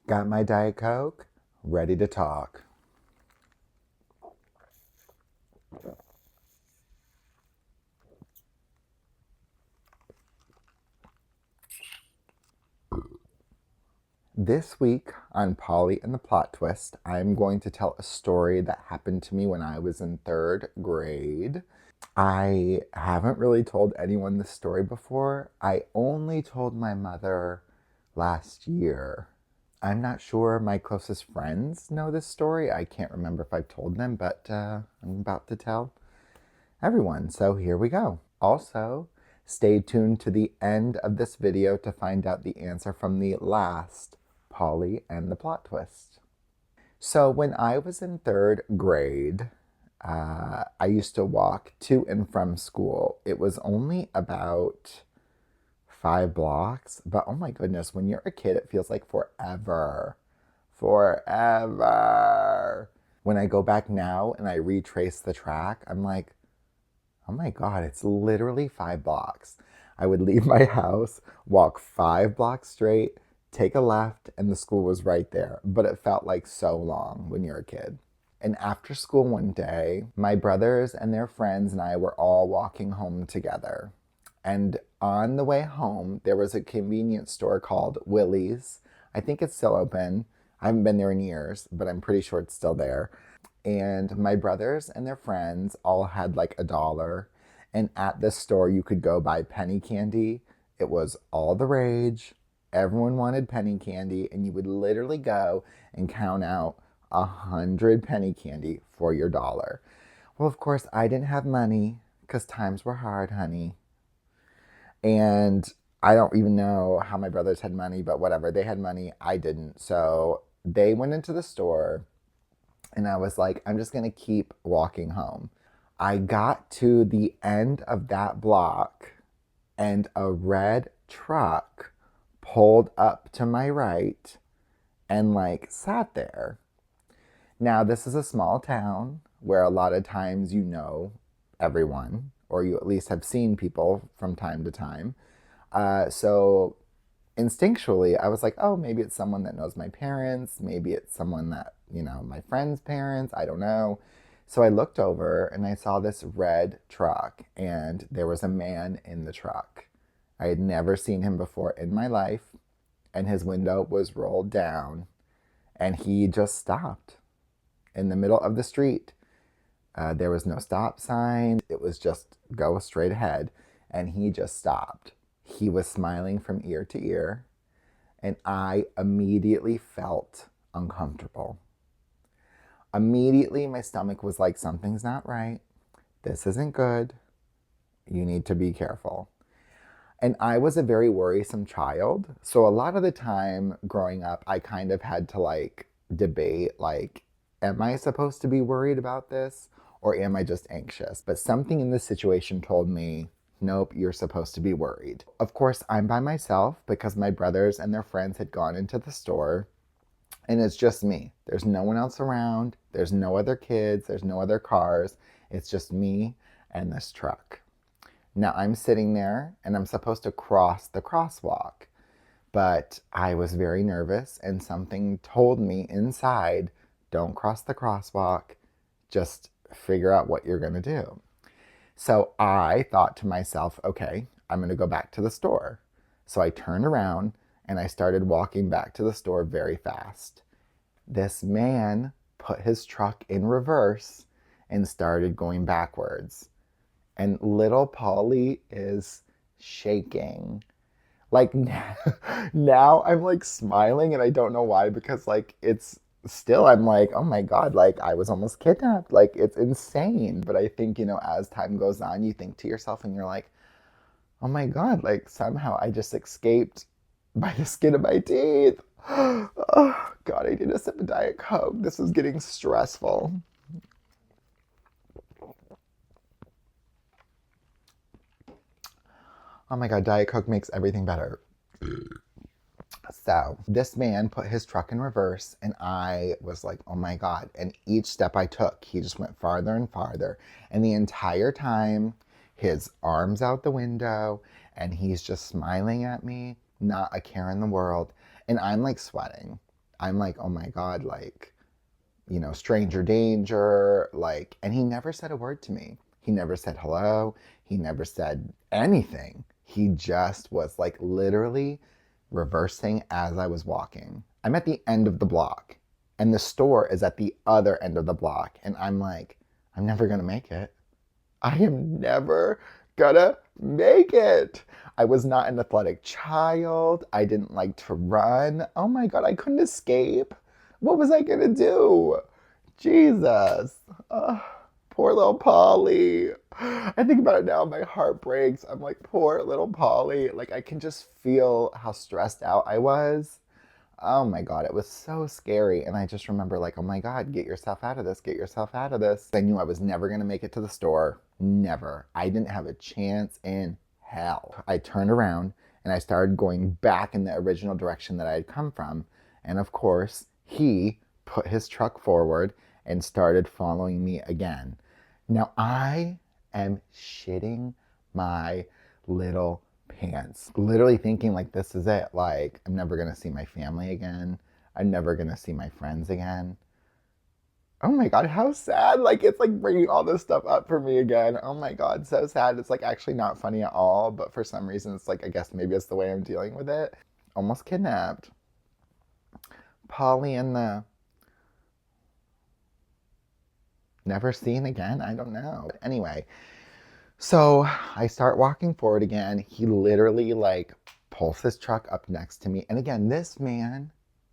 Got my Diet Coke, ready to talk. This week on Paulie and the Plot Twist, I'm going to tell a story that happened to me when I was in third grade. I haven't really told anyone this story before. I only told my mother last year. I'm not sure my closest friends know this story. I can't remember if I've told them, but I'm about to tell everyone. So here we go. Also, stay tuned to the end of this video to find out the answer from the last Polly and the plot twist. So when I was in third grade, I used to walk to and from school. It was only about 5 blocks, but oh my goodness, when you're a kid, it feels like forever. Forever. When I go back now and I retrace the track, I'm like, oh my God, it's literally 5 blocks. I would leave my house, walk 5 blocks straight, take a left, and the school was right there. But it felt like so long when you're a kid. And after school one day, my brothers and their friends and I were all walking home together. And on the way home, there was a convenience store called Willie's. I think it's still open. I haven't been there in years, but I'm pretty sure it's still there. And my brothers and their friends all had like $1. And at this store, you could go buy penny candy. It was all the rage. Everyone wanted penny candy, and you would literally go and count out 100 penny candy for your $1. Well, of course, I didn't have money because times were hard, honey. And I don't even know how my brothers had money, but whatever. They had money. I didn't. So they went into the store, and I was like, I'm just going to keep walking home. I got to the end of that block, and a red truck pulled up to my right and like sat there. Now, this is a small town where a lot of times you know everyone, or you at least have seen people from time to time. So instinctually, I was like, oh, maybe it's someone that knows my parents. Maybe it's someone that, my friend's parents. I don't know. So I looked over and I saw this red truck, and there was a man in the truck. I had never seen him before in my life, and his window was rolled down, and he just stopped in the middle of the street. There was no stop sign. It was just go straight ahead, and he just stopped. He was smiling from ear to ear, and I immediately felt uncomfortable. Immediately, my stomach was like, something's not right. This isn't good. You need to be careful. And I was a very worrisome child. So a lot of the time growing up, I kind of had to like debate, like, am I supposed to be worried about this, or am I just anxious? But something in this situation told me, nope, you're supposed to be worried. Of course, I'm by myself because my brothers and their friends had gone into the store, and it's just me. There's no one else around. There's no other kids. There's no other cars. It's just me and this truck. Now I'm sitting there and I'm supposed to cross the crosswalk, but I was very nervous, and something told me inside, don't cross the crosswalk. Just figure out what you're going to do. So I thought to myself, okay, I'm going to go back to the store. So I turned around and I started walking back to the store very fast. This man put his truck in reverse and started going backwards. And little Polly is shaking. Like now I'm like smiling, and I don't know why, because like it's still, I'm like, oh my God, like I was almost kidnapped. Like it's insane. But I think, as time goes on, you think to yourself and you're like, oh my God, like somehow I just escaped by the skin of my teeth. Oh God, I need a sip of Diet Coke. This is getting stressful. Oh my God, Diet Coke makes everything better. So this man put his truck in reverse, and I was like, oh my God. And each step I took, he just went farther and farther. And the entire time, his arms out the window, and he's just smiling at me, not a care in the world. And I'm like sweating. I'm like, oh my God, like, stranger danger, like, and he never said a word to me. He never said hello. He never said anything. He just was like literally reversing as I was walking. I'm at the end of the block and the store is at the other end of the block. And I'm like, I'm never going to make it. I am never gonna make it. I was not an athletic child. I didn't like to run. Oh my God, I couldn't escape. What was I gonna do? Jesus. Poor little Paulie. I think about it now, my heart breaks. I'm like, poor little Paulie. Like, I can just feel how stressed out I was. Oh my God, it was so scary. And I just remember, like, oh my God, get yourself out of this, get yourself out of this. I knew I was never gonna make it to the store. Never. I didn't have a chance in hell. I turned around and I started going back in the original direction that I had come from. And of course, he put his truck forward and started following me again. Now I am shitting my little pants. Literally thinking like, this is it. Like, I'm never gonna see my family again. I'm never gonna see my friends again. Oh my God, how sad. Like, it's like bringing all this stuff up for me again. Oh my God, so sad. It's like actually not funny at all, but for some reason it's like, I guess maybe it's the way I'm dealing with it. Almost kidnapped. Paulie and the never seen again. I don't know. But anyway, so I start walking forward again. He literally like pulls his truck up next to me. And again, this man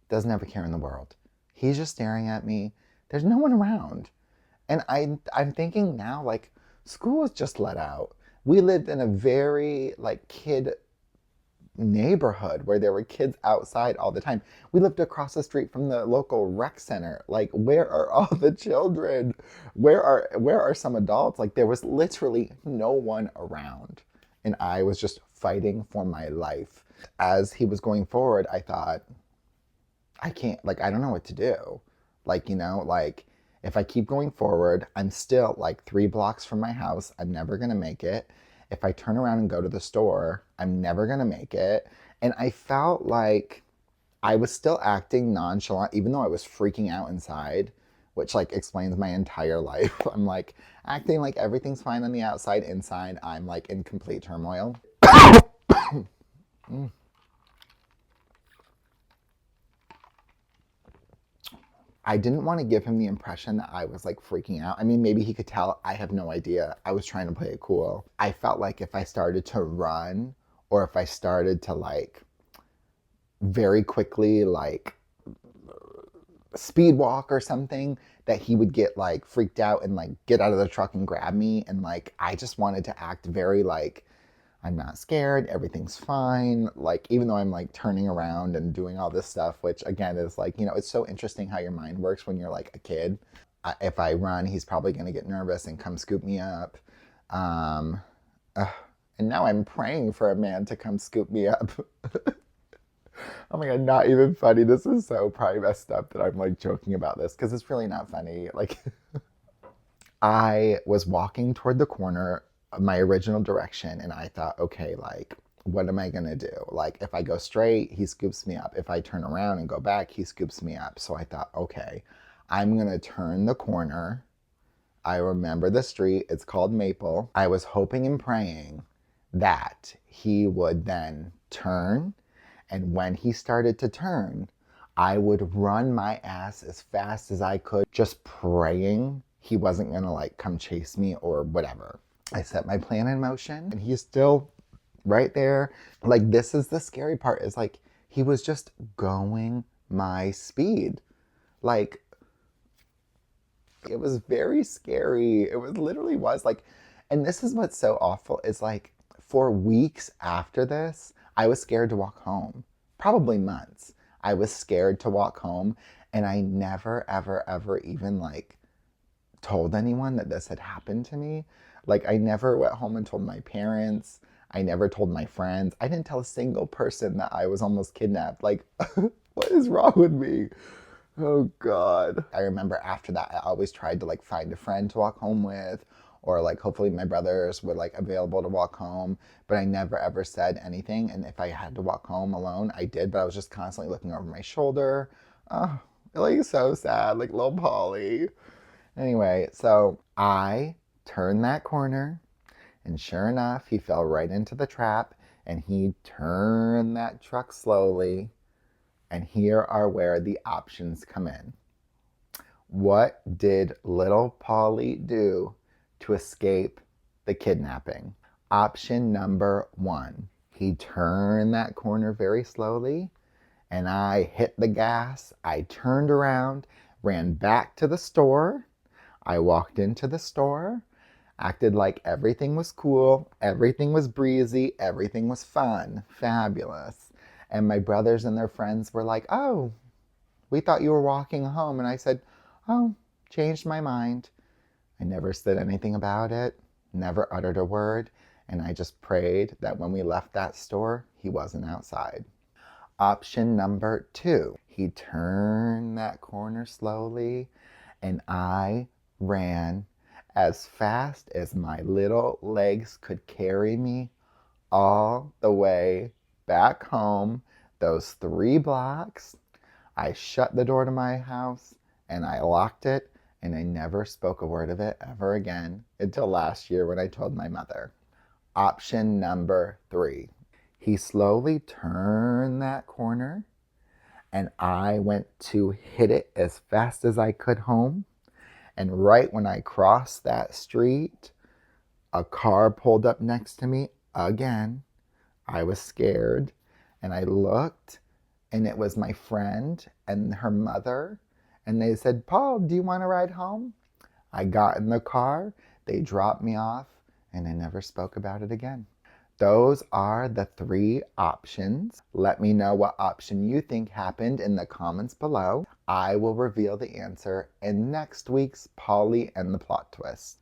doesn't have a care in the world. He's just staring at me. There's no one around. And I'm thinking now, like, school was just let out. We lived in a very like kid neighborhood where there were kids outside all the time. We lived across the street from the local rec center. Like, where are all the children? Where are some adults? Like, there was literally no one around. And I was just fighting for my life. As he was going forward, I thought, I can't, like, I don't know what to do. Like, like, if I keep going forward, I'm still like 3 blocks from my house. I'm never gonna make it. If I turn around and go to the store, I'm never gonna make it. And I felt like I was still acting nonchalant, even though I was freaking out inside, which like explains my entire life. I'm like acting like everything's fine on the outside. Inside, I'm like in complete turmoil. I didn't want to give him the impression that I was like freaking out. I mean, maybe he could tell. I have no idea. I was trying to play it cool. I felt like if I started to run or if I started to like very quickly like speed walk or something, that he would get like freaked out and like get out of the truck and grab me. And like, I just wanted to act very like, I'm not scared, everything's fine. Like, even though I'm like turning around and doing all this stuff, which again is like, it's so interesting how your mind works when you're like a kid. If I run, he's probably gonna get nervous and come scoop me up. And now I'm praying for a man to come scoop me up. Oh my God, not even funny. This is so probably messed up that I'm like joking about this because it's really not funny. Like, I was walking toward the corner my original direction and I thought, okay, like, what am I gonna do? Like, if I go straight, he scoops me up. If I turn around and go back, he scoops me up. So I thought, okay, I'm gonna turn the corner. I remember the street, it's called Maple. I was hoping and praying that he would then turn, and when he started to turn, I would run my ass as fast as I could, just praying he wasn't gonna like come chase me or whatever. I set my plan in motion and he's still right there. Like, this is the scary part, is like, he was just going my speed. Like, it was very scary. It was literally was like, and this is what's so awful is like, for weeks after this, I was scared to walk home. Probably months. I was scared to walk home, and I never, ever, ever even like told anyone that this had happened to me. Like, I never went home and told my parents. I never told my friends. I didn't tell a single person that I was almost kidnapped. Like, what is wrong with me? Oh God. I remember after that, I always tried to like find a friend to walk home with, or like hopefully my brothers were like available to walk home, but I never ever said anything. And if I had to walk home alone, I did, but I was just constantly looking over my shoulder. Oh, like so sad, like little Paulie. Anyway, so I turned that corner, and sure enough, he fell right into the trap, and he turned that truck slowly. And here are where the options come in. What did little Polly do to escape the kidnapping? Option number one, he turned that corner very slowly, and I hit the gas. I turned around, ran back to the store. I walked into the store, acted like everything was cool, everything was breezy, everything was fun, fabulous. And my brothers and their friends were like, "Oh, we thought you were walking home." And I said, "Oh, changed my mind." I never said anything about it, never uttered a word, and I just prayed that when we left that store, he wasn't outside. Option number two, he turned that corner slowly, and I ran as fast as my little legs could carry me all the way back home, those 3 blocks. I shut the door to my house and I locked it, and I never spoke a word of it ever again until last year when I told my mother. Option number three, he slowly turned that corner and I went to hit it as fast as I could home. And right when I crossed that street, a car pulled up next to me again. I was scared and I looked, and it was my friend and her mother. And they said, "Paul, do you want to ride home?" I got in the car, they dropped me off, and I never spoke about it again. Those are the 3 options. Let me know what option you think happened in the comments below. I will reveal the answer in next week's Polly and the Plot Twist.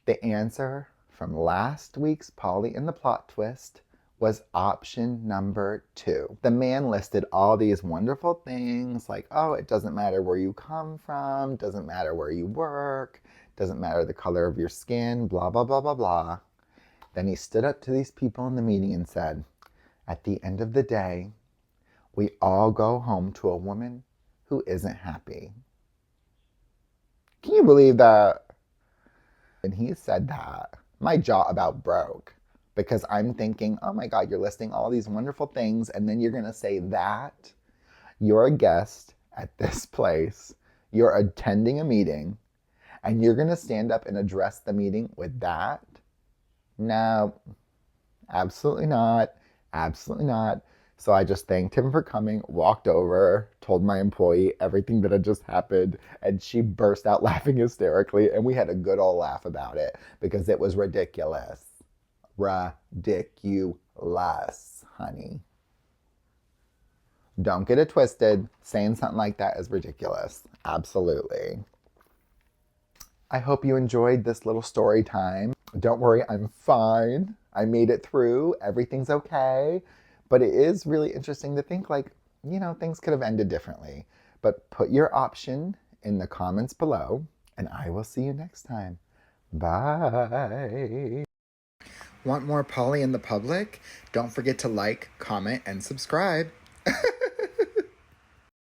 The answer from last week's Polly and the Plot Twist was option number 2. The man listed all these wonderful things like, oh, it doesn't matter where you come from, doesn't matter where you work, doesn't matter the color of your skin, blah, blah, blah, blah, blah. Then he stood up to these people in the meeting and said, at the end of the day, we all go home to a woman who isn't happy. Can you believe that? And he said that, my jaw about broke, because I'm thinking, oh my God, you're listing all these wonderful things, and then you're going to say that you're a guest at this place, you're attending a meeting, and you're going to stand up and address the meeting with that? No, absolutely not. Absolutely not. So I just thanked him for coming, walked over, told my employee everything that had just happened, and she burst out laughing hysterically, and we had a good old laugh about it because it was ridiculous. Ridiculous, honey. Don't get it twisted. Saying something like that is ridiculous. Absolutely. I hope you enjoyed this little story time. Don't worry, I'm fine. I made it through. Everything's okay. But it is really interesting to think like, things could have ended differently. But put your option in the comments below, and I will see you next time. Bye. Want more Polly in the public? Don't forget to like, comment, and subscribe.